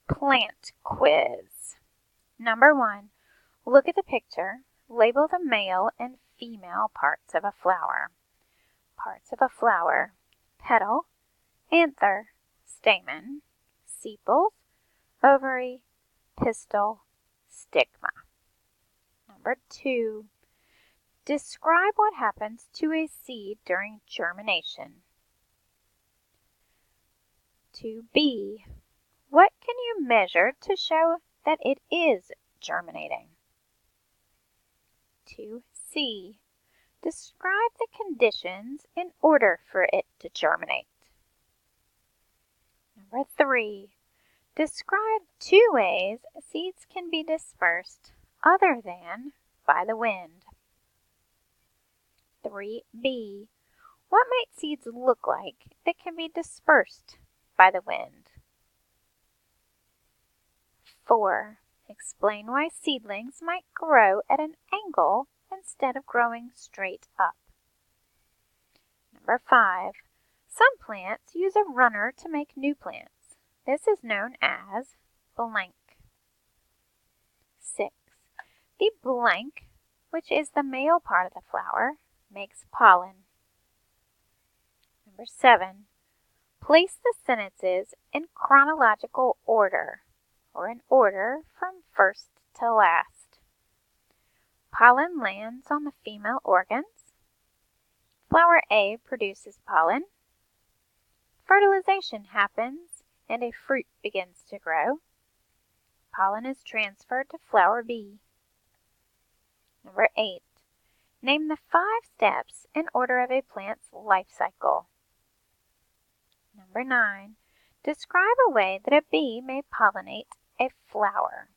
Plant quiz. Number 1. Look at the picture. Label the male and female parts of a flower. Parts of a flower: petal, anther, stamen, sepals, ovary, pistil, stigma. Number 2. Describe what happens to a seed during germination. 2b. What can you measure to show that it is germinating? 2c. Describe the conditions in order for it to germinate. Number 3. Describe 2 ways seeds can be dispersed other than by the wind. 3b. What might seeds look like that can be dispersed by the wind? 4. Explain why seedlings might grow at an angle instead of growing straight up. Number 5. Some plants use a runner to make new plants. This is known as blank. 6. The blank, which is the male part of the flower, makes pollen. Number 7. Place the sentences in chronological order, or in order from first to last. Pollen lands on the female organs. Flower A produces pollen. Fertilization happens and a fruit begins to grow. Pollen is transferred to flower B. Number 8. Name the 5 steps in order of a plant's life cycle. Number 9. Describe a way that a bee may pollinate a flower.